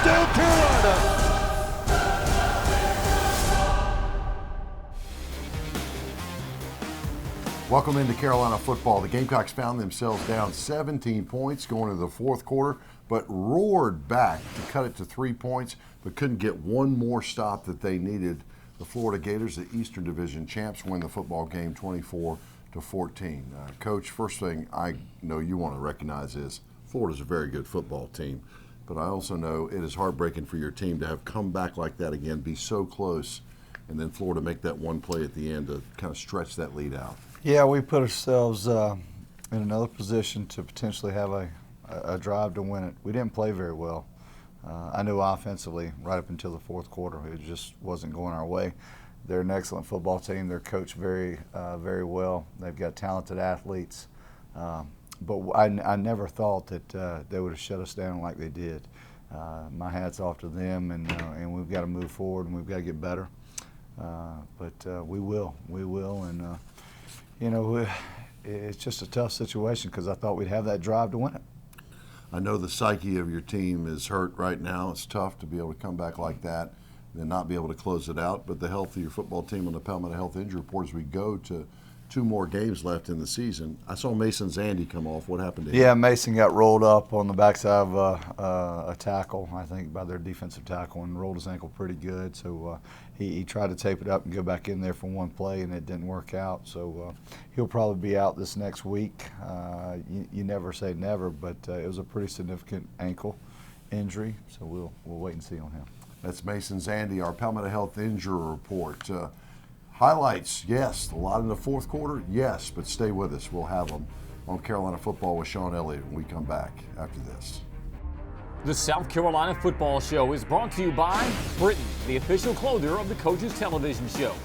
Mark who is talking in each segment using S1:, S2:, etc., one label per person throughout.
S1: South Carolina.
S2: Welcome into Carolina football. The Gamecocks found themselves down 17 points going into the fourth quarter, but roared back to cut it to 3 points, but couldn't get one more stop that they needed. The Florida Gators, the Eastern Division champs, win the football game 24-14. Coach, first thing I know you want to recognize is Florida's a very good football team, but I also know it is heartbreaking for your team to have come back like that again, be so close, and then Florida make that one play at the end to kind of stretch that lead out.
S3: Yeah, we put ourselves in another position to potentially have a drive to win it. We didn't play very well. I knew offensively right up until the fourth quarter it just wasn't going our way. They're an excellent football team. They're coached very well. They've got talented athletes. But I never thought that they would have shut us down like they did. My hat's off to them, and we've got to move forward and we've got to get better. But we will, and you know, it's just a tough situation because I thought we'd have that drive to win it.
S2: I know the psyche of your team is hurt right now. It's tough to be able to come back like that and not be able to close it out. But the health of your football team on the Palmetto Health Injury Report as we go to 2 more games left in the season. I saw Mason Zandy come off. What happened to him?
S3: Yeah, Mason got rolled up on the backside of a tackle, I think, by their defensive tackle, and rolled his ankle pretty good. So he tried to tape it up and go back in there for one play, and it didn't work out. So he'll probably be out this next week. You never say never, but it was a pretty significant ankle injury. So we'll wait and see on him.
S2: That's Mason Zandy, our Palmetto Health Injury Report. Highlights, yes. A lot in the fourth quarter, yes. But stay with us. We'll have them on Carolina Football with Sean Elliott when we come back after this.
S4: The South Carolina Football Show is brought to you by Britain, the official clothier of the Coaches Television Show.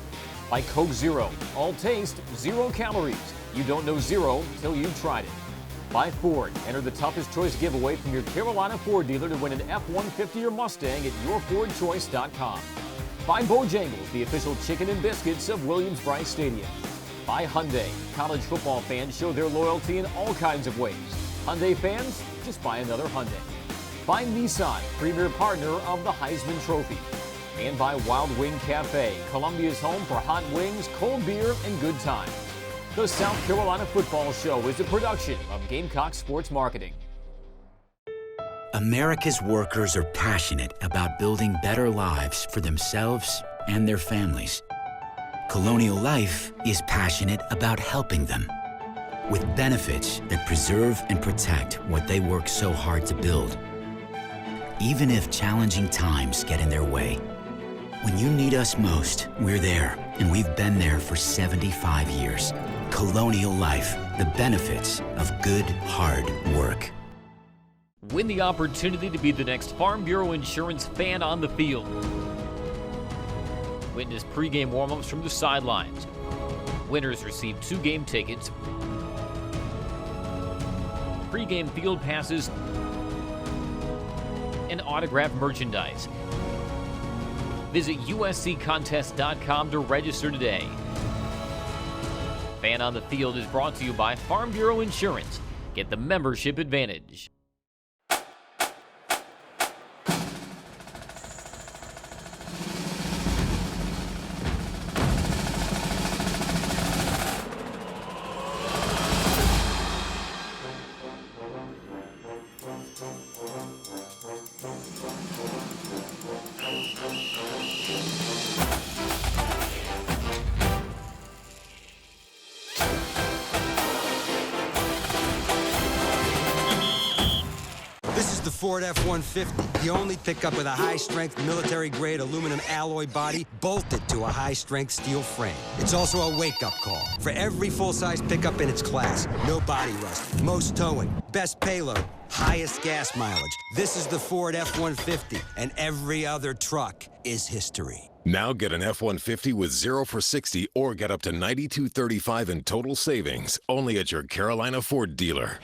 S4: By Coke Zero, all taste, 0 calories. You don't know zero till you've tried it. By Ford, enter the toughest choice giveaway from your Carolina Ford dealer to win an F-150 or Mustang at yourfordchoice.com. By Bojangles, the official chicken and biscuits of Williams-Brice Stadium. By Hyundai, college football fans show their loyalty in all kinds of ways. Hyundai fans, just buy another Hyundai. By Nissan, premier partner of the Heisman Trophy. And by Wild Wing Cafe, Columbia's home for hot wings, cold beer, and good times. The South Carolina Football Show is a production of Gamecock Sports Marketing.
S5: America's workers are passionate about building better lives for themselves and their families. Colonial Life is passionate about helping them with benefits that preserve and protect what they work so hard to build. Even if challenging times get in their way, when you need us most, we're there, and we've been there for 75 years. Colonial Life, the benefits of good, hard work.
S4: Win the opportunity to be the next Farm Bureau Insurance fan on the field. Witness pregame warm-ups from the sidelines. Winners receive 2 game tickets, pregame field passes, and autographed merchandise. Visit usccontest.com to register today. Fan on the Field is brought to you by Farm Bureau Insurance. Get the membership advantage.
S6: Ford F-150, the only pickup with a high-strength, military-grade aluminum alloy body bolted to a high-strength steel frame. It's also a wake-up call for every full-size pickup in its class. No body rust, most towing, best payload, highest gas mileage. This is the Ford F-150, and every other truck is history.
S7: Now get an F-150 with 0 for 60 or get up to $92.35 in total savings, only at your Carolina Ford dealer.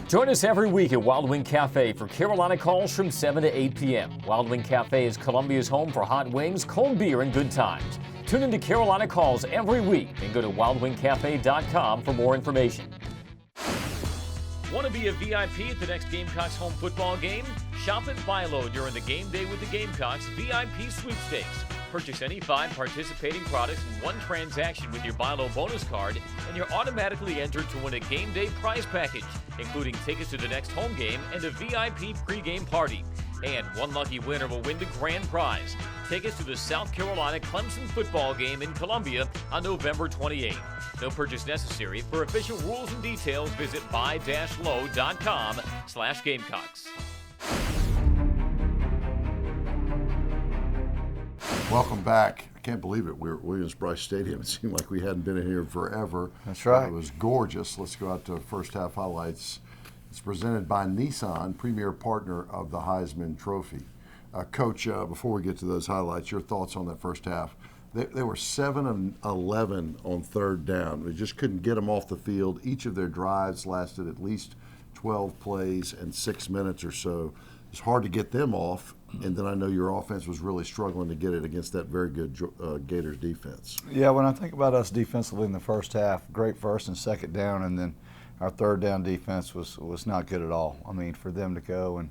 S4: Join us every week at Wild Wing Cafe for Carolina Calls from 7 to 8 p.m. Wild Wing Cafe is Columbia's home for hot wings, cold beer, and good times. Tune into Carolina Calls every week and go to wildwingcafe.com for more information. Want to be a VIP at the next Gamecocks home football game? Shop at Philo during the game day with the Gamecocks VIP sweepstakes. Purchase any 5 participating products in one transaction with your Philo bonus card, and you're automatically entered to win a game day prize package, including tickets to the next home game and a VIP pregame party. And one lucky winner will win the grand prize, tickets to the South Carolina Clemson football game in Columbia on November 28th. No purchase necessary. For official rules and details, visit buy-low.com/Gamecocks.
S2: Welcome back. I can't believe it. We're at Williams-Brice Stadium. It seemed like we hadn't been in here forever.
S3: That's right.
S2: It was gorgeous. Let's go out to first half highlights. It's presented by Nissan, premier partner of the Heisman Trophy. Coach, before we get to those highlights, your thoughts on that first half? They were 7 of 11 on third down. We just couldn't get them off the field. Each of their drives lasted at least 12 plays and 6 minutes or so. It's hard to get them off, and then I know your offense was really struggling to get it against that very good Gators defense.
S3: Yeah, when I think about us defensively in the first half, great first and second down, and then our third down defense was not good at all. I mean, for them to go and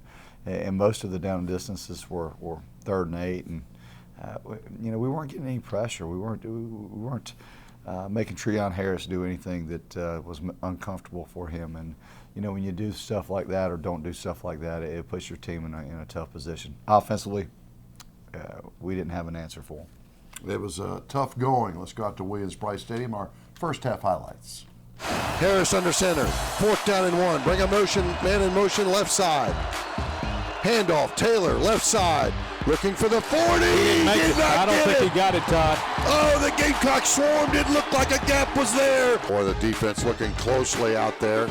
S3: most of the down distances were 3rd and 8, and we weren't getting any pressure. We weren't making Treon Harris do anything that was uncomfortable for him. And when you do stuff like that or don't do stuff like that, it puts your team in a tough position. Offensively, we didn't have an answer for them.
S2: It was tough going. Let's go out to Williams-Brice Stadium. Our first half highlights.
S1: Harris under center, 4th down and 1. Bring a motion, man in motion, left side. Handoff, Taylor, left side. Looking for the 40.
S8: I don't think he got it, Todd.
S1: Oh, the Gamecock swarmed. It looked like a gap was there. Or the defense looking closely out there.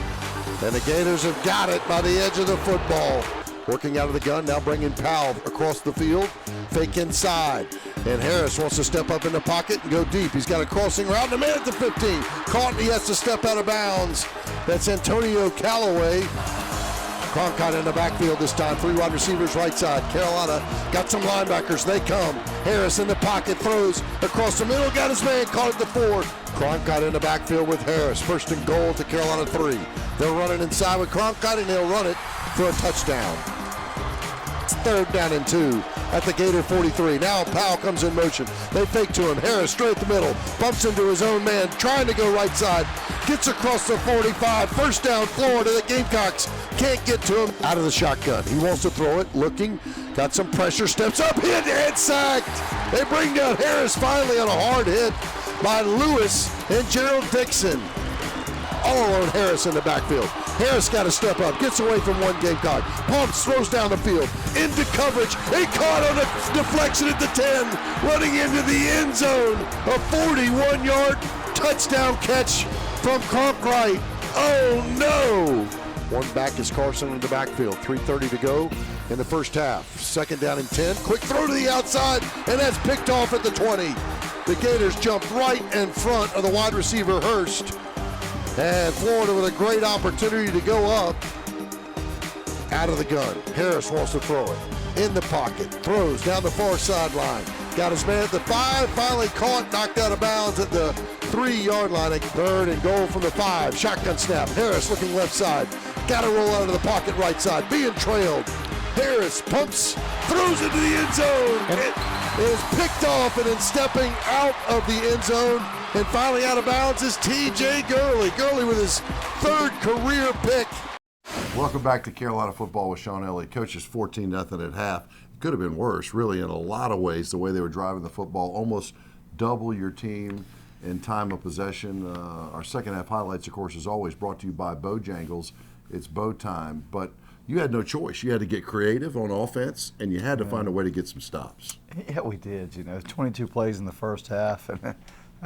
S1: And the Gators have got it by the edge of the football. Working out of the gun, now bringing Powell across the field. Fake inside. And Harris wants to step up in the pocket and go deep. He's got a crossing route, and a man at the 15. Caught, and he has to step out of bounds. That's Antonio Callaway. Cronkite in the backfield this time. 3 wide receivers right side. Carolina got some linebackers. They come. Harris in the pocket. Throws across the middle. Got his man. Caught at the 4. Cronkite in the backfield with Harris. 1st and goal to Carolina 3. They'll run it inside with Cronkite, and they'll run it for a touchdown. It's 3rd down and 2 at the Gator 43. Now Powell comes in motion. They fake to him. Harris straight the middle. Bumps into his own man. Trying to go right side. Gets across the 45. 1st down Florida. The Gamecocks can't get to him out of the shotgun. He wants to throw it. Looking. Got some pressure. Steps up. Hit. And sacked. They bring down Harris finally on a hard hit by Lewis and Gerald Dixon. All alone Harris in the backfield. Harris got to step up, gets away from one Gamecock, pumps, throws down the field, into coverage, he caught on a deflection at the 10, running into the end zone, a 41-yard touchdown catch from Cronkite. Oh no! One back is Carson in the backfield, 3:30 to go in the first half. 2nd down and 10, quick throw to the outside, and that's picked off at the 20. The Gators jumped right in front of the wide receiver Hurst. And Florida with a great opportunity to go up out of the gun. Harris wants to throw it. In the pocket. Throws down the far sideline. Got his man at the 5. Finally caught. Knocked out of bounds at the 3-yard line. 3rd and goal from the 5. Shotgun snap. Harris looking left side. Got to roll out of the pocket right side. Being trailed. Harris pumps. Throws into the end zone. It is picked off, and then stepping out of the end zone and finally out of bounds is T.J. Gurley. Gurley with his 3rd career pick.
S2: Welcome back to Carolina Football with Sean Elliott. Coaches 14-0 at half. It could have been worse, really, in a lot of ways, the way they were driving the football. Almost double your team in time of possession. Our second half highlights, of course, is always brought to you by Bojangles. It's bow time. But you had no choice. You had to get creative on offense, and you had to find a way to get some stops.
S3: Yeah, we did. 22 plays in the first half, and that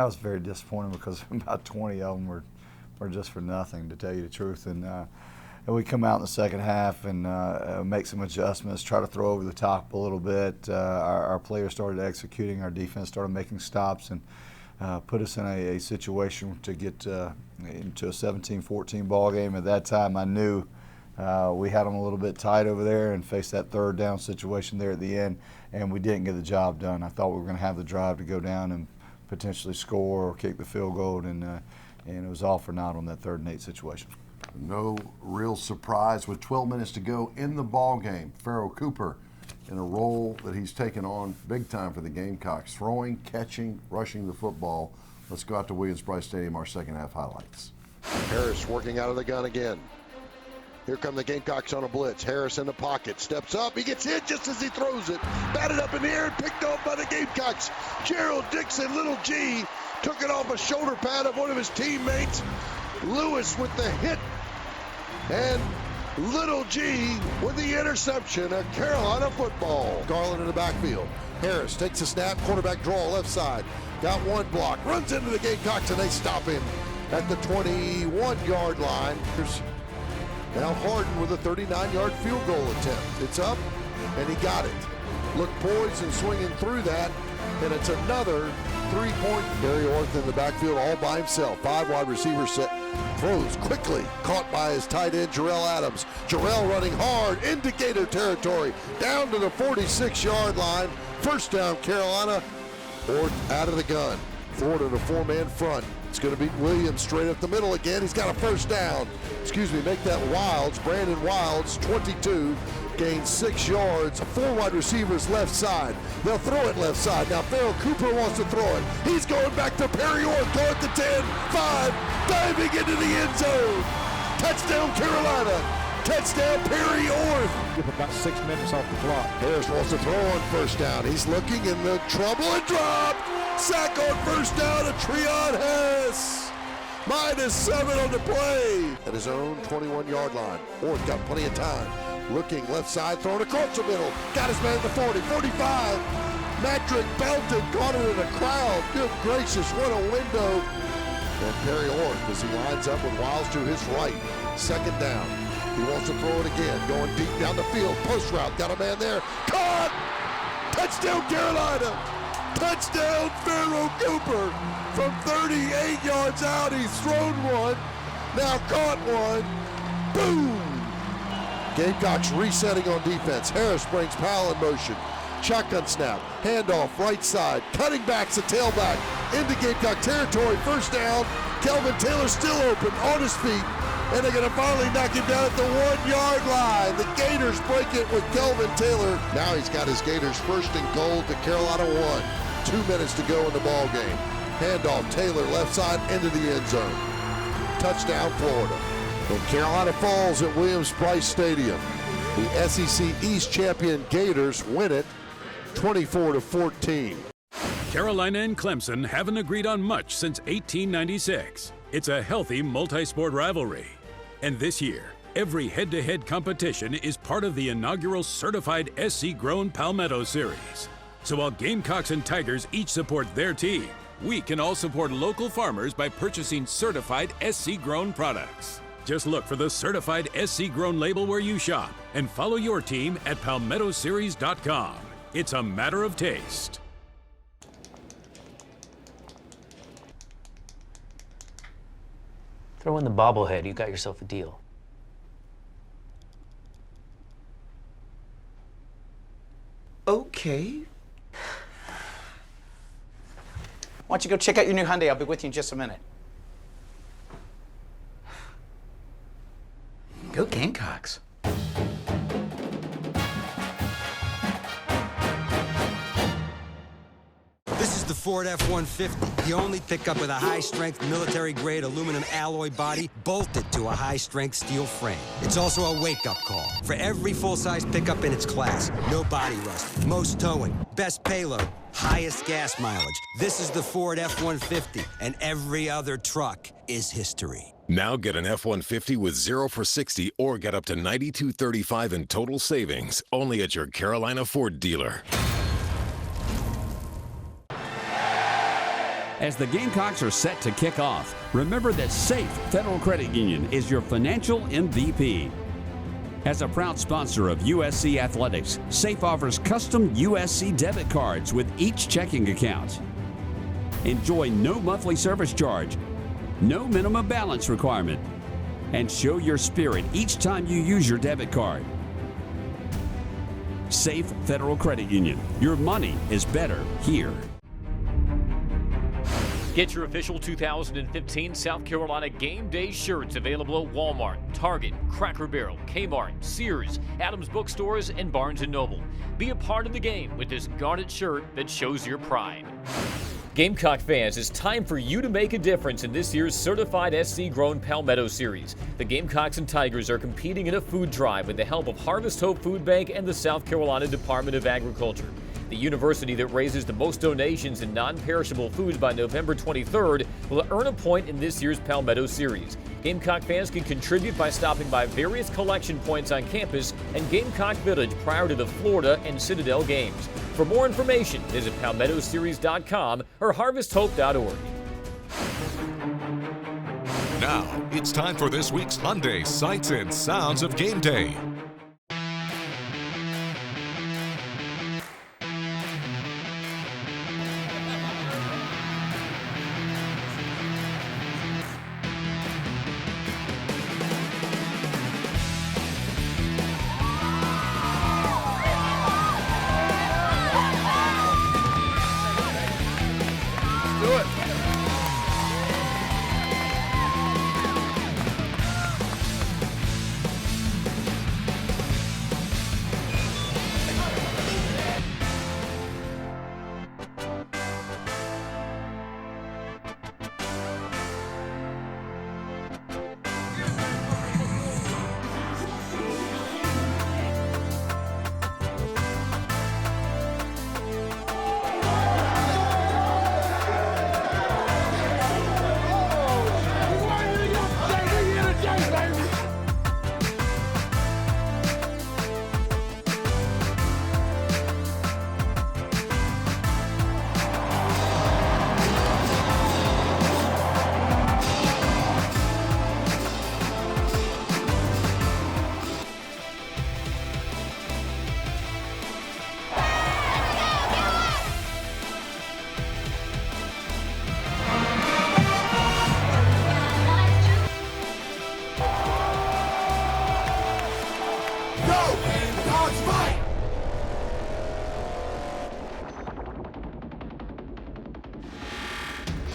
S3: was very disappointing because about 20 of them were just for nothing, to tell you the truth. And we come out in the second half and make some adjustments, try to throw over the top a little bit. Our players started executing. Our defense started making stops and put us in a situation to get into a 17-14 ball game. At that time, I knew we had them a little bit tight over there and faced that 3rd down situation there at the end, and we didn't get the job done. I thought we were going to have the drive to go down and potentially score or kick the field goal, and it was all for naught on that 3rd and 8 situation.
S2: No real surprise with 12 minutes to go in the ball game. Pharoh Cooper in a role that he's taken on big time for the Gamecocks, throwing, catching, rushing the football. Let's go out to Williams-Brice Stadium, our second half highlights.
S1: Harris working out of the gun again. Here come the Gamecocks on a blitz. Harris in the pocket, steps up. He gets hit just as he throws it. Batted up in the air and picked off by the Gamecocks. Gerald Dixon, Little G, took it off a shoulder pad of one of his teammates. Lewis with the hit. And Little G with the interception of Carolina football. Garland in the backfield. Harris takes a snap, quarterback draw left side. Got one block, runs into the Gamecocks, and they stop him at the 21-yard line. Here's now Harden with a 39-yard field goal attempt. It's up, and he got it. Looked poised and swinging through that, and it's another three-point. Barry Orth in the backfield all by himself. 5 wide receivers set. Throws quickly, caught by his tight end, Jarrell Adams. Jarrell running hard into Gator territory, down to the 46-yard line. First down, Carolina. Orth out of the gun. Forward in a 4-man front. It's going to beat Williams straight up the middle again. He's got a first down. Make that Wilds. Brandon Wilds, 22, gains 6 yards. 4 wide receivers left side. They'll throw it left side. Now Pharoh Cooper wants to throw it. He's going back to Perry Orth. Going to 10, 5, diving into the end zone. Touchdown Carolina. Touchdown Perry Orth.
S8: Give about 6 minutes off the clock.
S1: Harris wants to throw on first down. He's looking in the trouble and dropped. Sack on first down to Treon Harris. -7 on the play. At his own 21-yard line. Orth got plenty of time. Looking left side, throwing across the middle. Got his man at the 40, 45. Matrick belted, caught it in a crowd. Good gracious, what a window. And Perry Orth as he lines up with Wiles to his right. Second down. He wants to throw it again. Going deep down the field. Post route. Got a man there. Caught! Touchdown Carolina! Touchdown Pharoh Cooper! From 38 yards out, he's thrown one. Now caught one. Boom! Gamecocks resetting on defense. Harris brings Powell in motion. Shotgun snap. Handoff right side. Cutting back's a tailback. Into Gamecock territory. First down. Kelvin Taylor still open on his feet. And they're going to finally knock him down at the 1-yard line. The Gators break it with Kelvin Taylor. Now he's got his Gators first and goal to Carolina 1. 2 minutes to go in the ball game. Handoff, Taylor left side into the end zone. Touchdown, Florida. And Carolina falls at Williams-Brice Stadium. The SEC East champion Gators win it 24-14.
S9: Carolina and Clemson haven't agreed on much since 1896. It's a healthy multi-sport rivalry. And this year, every head-to-head competition is part of the inaugural certified SC-grown Palmetto Series. So while Gamecocks and Tigers each support their team, we can all support local farmers by purchasing certified SC-grown products. Just look for the certified SC-grown label where you shop and follow your team at palmettoseries.com. It's a matter of taste.
S10: Throw in the bobblehead, you got yourself a deal.
S11: Okay. Why don't you go check out your new Hyundai? I'll be with you in just a minute. Go Gamecocks.
S6: This is the Ford F-150, the only pickup with a high-strength military-grade aluminum alloy body bolted to a high-strength steel frame. It's also a wake-up call for every full-size pickup in its class. No body rust, most towing, best payload, highest gas mileage. This is the Ford F-150, and every other truck is history.
S7: Now get an F-150 with 0 for 60 or get up to $92.35 in total savings only at your Carolina Ford dealer.
S12: As the Gamecocks are set to kick off, remember that Safe Federal Credit Union is your financial MVP. As a proud sponsor of USC Athletics, Safe offers custom USC debit cards with each checking account. Enjoy no monthly service charge, no minimum balance requirement, and show your spirit each time you use your debit card. Safe Federal Credit Union. Your money is better here.
S4: Get your official 2015 South Carolina Game Day shirts available at Walmart, Target, Cracker Barrel, Kmart, Sears, Adams Bookstores, and Barnes & Noble. Be a part of the game with this garnet shirt that shows your pride. Gamecock fans, it's time for you to make a difference in this year's Certified SC Grown Palmetto Series. The Gamecocks and Tigers are competing in a food drive with the help of Harvest Hope Food Bank and the South Carolina Department of Agriculture. The university that raises the most donations in non-perishable foods by November 23rd will earn a point in this year's Palmetto Series. Gamecock fans can contribute by stopping by various collection points on campus and Gamecock Village prior to the Florida and Citadel games. For more information, visit palmettoseries.com or harvesthope.org.
S13: Now, it's time for this week's Hyundai Sights and Sounds of Game Day.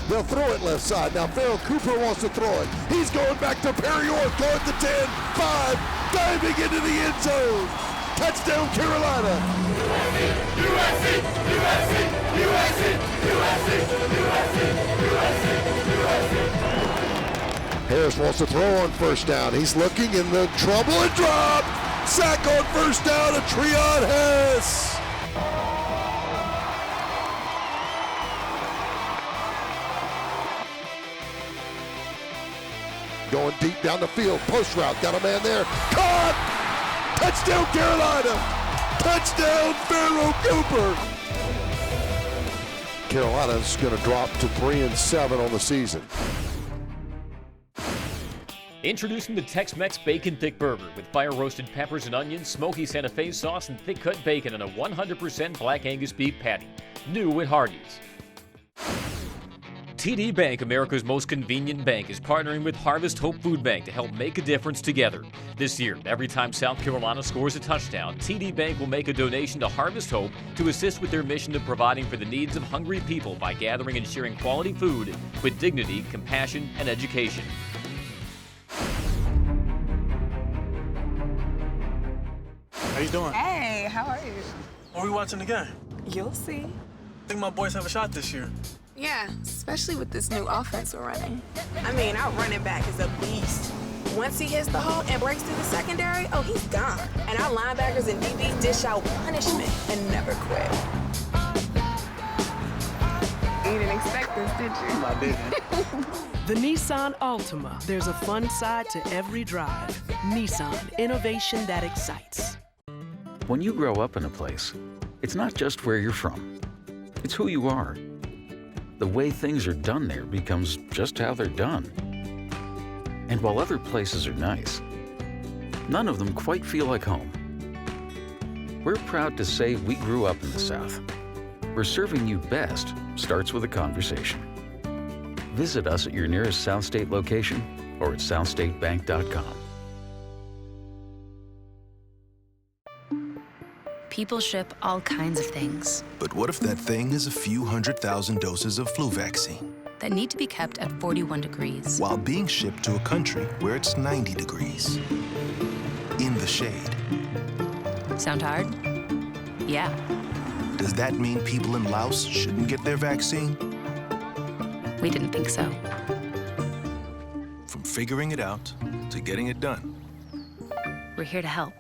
S1: They'll throw it left side. Now Farrell Cooper wants to throw it. He's going back to Perry Orth, going to 10, 5, diving into the end zone. Touchdown, Carolina.
S14: USC, USC, USC, USC, USC, USC.
S1: Harris wants to throw on first down. He's looking in the trouble and drop. Sack on first down to Treon Harris. Going deep down the field, post route, got a man there. Caught! Touchdown Carolina! Touchdown Farrell Cooper! Carolina's going to drop to 3-7 on the season.
S4: Introducing the Tex-Mex Bacon Thick Burger with fire-roasted peppers and onions, smoky Santa Fe sauce, and thick-cut bacon on a 100% Black Angus beef patty. New at Hardee's. TD Bank, America's most convenient bank, is partnering with Harvest Hope Food Bank to help make a difference together. This year, every time South Carolina scores a touchdown, TD Bank will make a donation to Harvest Hope to assist with their mission of providing for the needs of hungry people by gathering and sharing quality food with dignity, compassion, and education.
S15: How you doing?
S16: Hey, how are you?
S15: Are we watching the game?
S16: You'll see.
S15: I think my boys have a shot this year.
S16: Yeah, especially with this new offense we're running. I mean, our running back is a beast. Once he hits the hole and breaks through the secondary, oh, he's gone. And our linebackers and DBs dish out punishment and never quit. You didn't expect this, did you?
S15: I didn't.
S17: The Nissan Altima. There's a fun side to every drive. Nissan, innovation that excites.
S18: When you grow up in a place, it's not just where you're from. It's who you are. The way things are done there becomes just how they're done. And while other places are nice, none of them quite feel like home. We're proud to say we grew up in the South, where serving you best starts with a conversation. Visit us at your nearest South State location or at southstatebank.com.
S19: People ship all kinds of things.
S20: But what if that thing is a few 100,000 doses of flu vaccine?
S19: that need to be kept at 41 degrees.
S20: While being shipped to a country where it's 90 degrees. In the shade.
S19: Sound hard? Yeah.
S20: Does that mean people in Laos shouldn't get their vaccine?
S19: We didn't think so.
S20: From figuring it out to getting it done.
S19: We're here to help.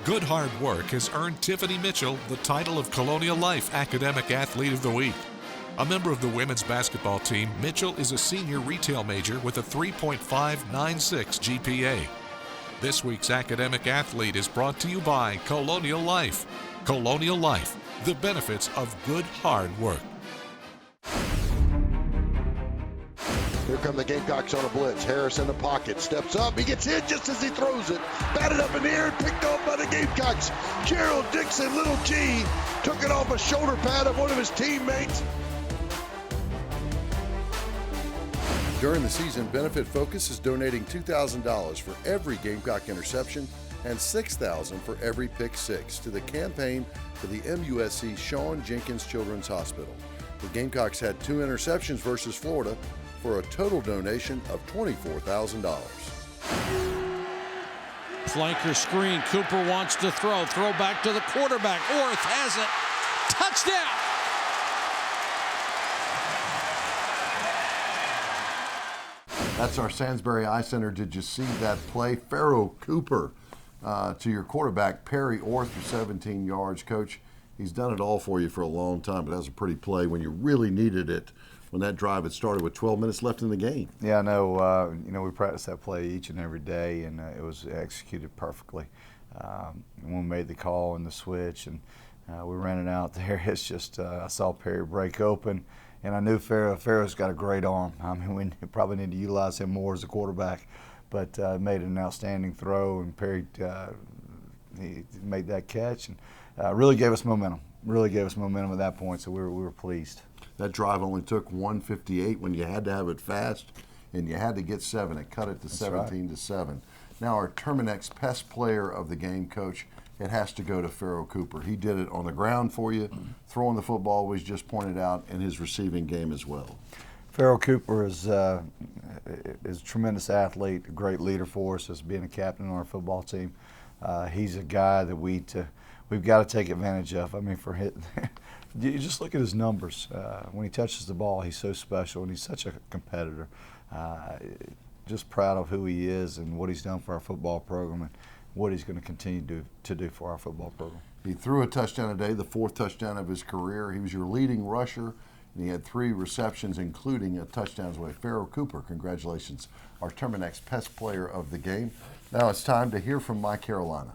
S13: Good hard work has earned Tiffany Mitchell the title of Colonial Life Academic Athlete of the Week. A member of the women's basketball team, Mitchell is a senior retail major with a 3.596 GPA. This week's Academic Athlete is brought to you by Colonial Life. Colonial Life, the benefits of good hard work.
S1: Here come the Gamecocks on a blitz. Harris in the pocket, steps up, he gets hit just as he throws it. Batted up in the air and picked off by the Gamecocks. Gerald Dixon, little G, took it off a shoulder pad of one of his teammates.
S2: During the season, Benefit Focus is donating $2,000 for every Gamecock interception and $6,000 for every pick six to the campaign for the MUSC Shawn Jenkins Children's Hospital. The Gamecocks had 2 interceptions versus Florida for a total donation of $24,000.
S8: Flanker screen. Cooper wants to throw. Throw back to the quarterback. Orth has it. Touchdown!
S2: That's our Sandsbury Eye Center. Did you see that play? Pharaoh Cooper to your quarterback, Perry Orth, for 17 yards. Coach, he's done it all for you for a long time, but that was a pretty play when you really needed it, when that drive had started with 12 minutes left in the game.
S3: Yeah, I know. We practice that play each and every day, and it was executed perfectly. When we made the call and the switch, and we ran it out there, it's just I saw Perry break open, and I knew Pharaoh's got a great arm. I mean, we probably need to utilize him more as a quarterback, but made an outstanding throw, and Perry he made that catch, and really gave us momentum. Really gave us momentum at that point, so we were pleased.
S2: That drive only took 1:58 when you had to have it fast, and you had to get 7. It cut it to 17-7. Now our Terminex Pest Player of the Game, Coach, it has to go to Pharaoh Cooper. He did it on the ground for you, throwing the football, was just pointed out, in his receiving game as well.
S3: Pharaoh Cooper is a tremendous athlete, a great leader for us as being a captain on our football team. He's a guy that we've got to take advantage of. I mean, you just look at his numbers. When he touches the ball, he's so special, and he's such a competitor. Just proud of who he is and what he's done for our football program and what he's going to continue to do for our football program.
S2: He threw a touchdown today, the 4th touchdown of his career. He was your leading rusher, and he had 3 receptions, including a touchdown away. Pharaoh Cooper, congratulations, our Terminex Pest Player of the Game. Now it's time to hear from My Carolina.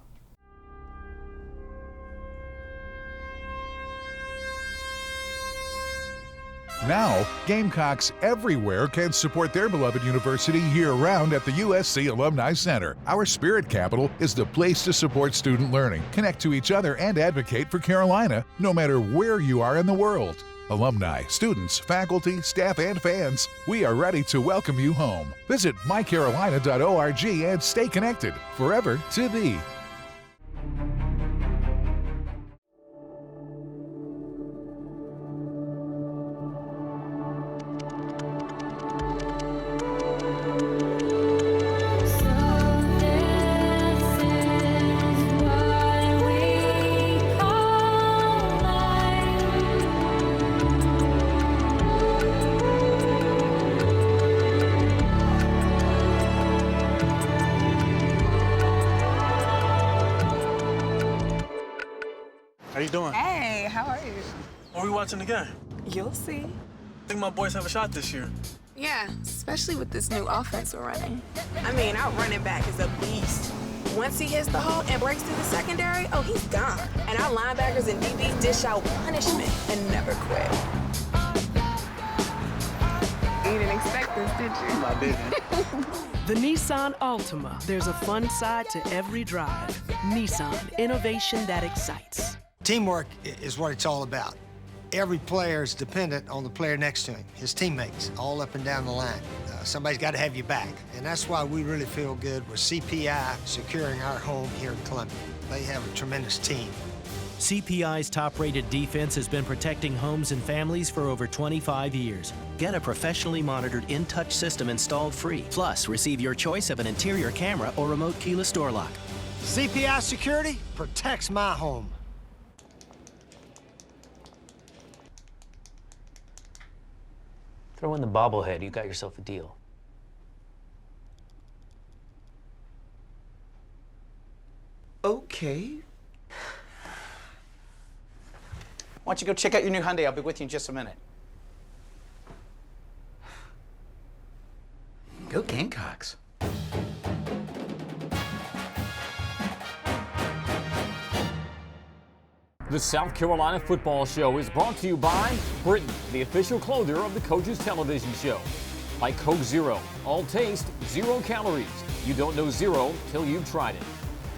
S21: Now, Gamecocks everywhere can support their beloved university year-round at the USC Alumni Center. Our spirit capital is the place to support student learning, connect to each other, and advocate for Carolina, no matter where you are in the world. Alumni, students, faculty, staff, and fans, we are ready to welcome you home. Visit mycarolina.org and stay connected forever to thee.
S15: How you doing?
S16: Hey, how are you?
S15: Are we watching the game?
S16: You'll see.
S15: I think my boys have a shot this year.
S16: Yeah, especially with this new offense we're running. I mean, our running back is a beast. Once he hits the hole and breaks through the secondary, oh, he's gone. And our linebackers and DBs dish out punishment and never quit. You didn't expect this, did you?
S15: I didn't.
S17: The Nissan Altima. There's a fun side to every drive. Nissan, innovation that excites.
S5: Teamwork is what it's all about. Every player is dependent on the player next to him, his teammates, all up and down the line. Somebody's got to have your back. And that's why we really feel good with CPI securing our home here in Columbia. They have a tremendous team.
S22: CPI's top-rated defense has been protecting homes and families for over 25 years. Get a professionally monitored InTouch system installed free. Plus, receive your choice of an interior camera or remote keyless door lock.
S5: CPI Security protects my home.
S10: Throw in the bobblehead, you got yourself a deal.
S11: Okay. Why don't you go check out your new Hyundai? I'll be with you in just a minute. Go Gamecocks.
S4: The South Carolina Football Show is brought to you by Britain, the official clothier of the Coaches Television Show. By Coke Zero, all taste, 0 calories. You don't know zero till you've tried it.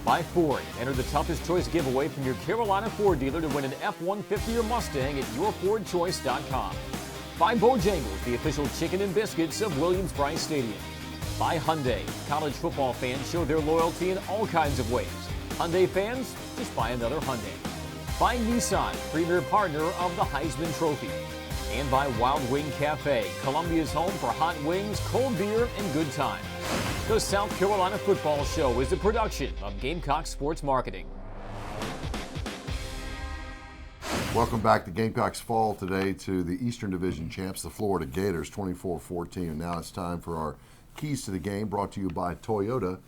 S4: By Ford, enter the toughest choice giveaway from your Carolina Ford dealer to win an F-150 or Mustang at yourfordchoice.com. By Bojangles, the official chicken and biscuits of Williams-Brice Stadium. By Hyundai, college football fans show their loyalty in all kinds of ways. Hyundai fans, just buy another Hyundai. By Nissan, premier partner of the Heisman Trophy. And by Wild Wing Cafe, Columbia's home for hot wings, cold beer, and good times. The South Carolina Football Show is a production of Gamecock Sports Marketing.
S2: Welcome back to Gamecocks Fall today to the Eastern Division champs, the Florida Gators, 24-14. And now it's time for our keys to the game, brought to you by Toyota.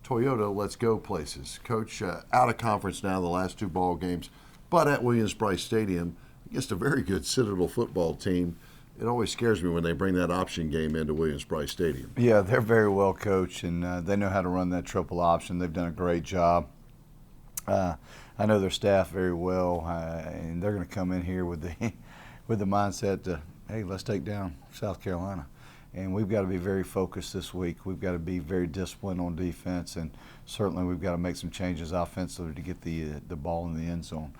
S2: Toyota, let's go places. Coach, out of conference now the last 2 ball games, but at Williams-Brice Stadium against a very good Citadel football team. It always scares me when they bring that option game into Williams-Brice Stadium.
S3: Yeah, they're very well coached, and they know how to run that triple option. They've done a great job. I know their staff very well, and they're going to come in here with the mindset to, hey, let's take down South Carolina. And we've got to be very focused this week. We've got to be very disciplined on defense, and certainly we've got to make some changes offensively to get the ball in the end zone.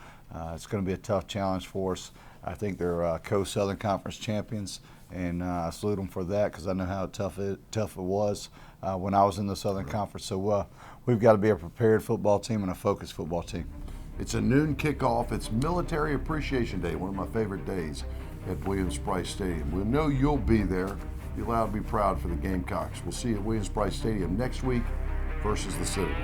S3: It's going to be a tough challenge for us. I think they're co-Southern Conference champions, and I salute them for that because I know how tough it was when I was in the Southern Conference. So we've got to be a prepared football team and a focused football team.
S2: It's a noon kickoff. It's Military Appreciation Day, one of my favorite days at Williams-Brice Stadium. We know you'll be there. Be allowed to be proud for the Gamecocks. We'll see you at Williams-Brice Stadium next week versus the Citadel.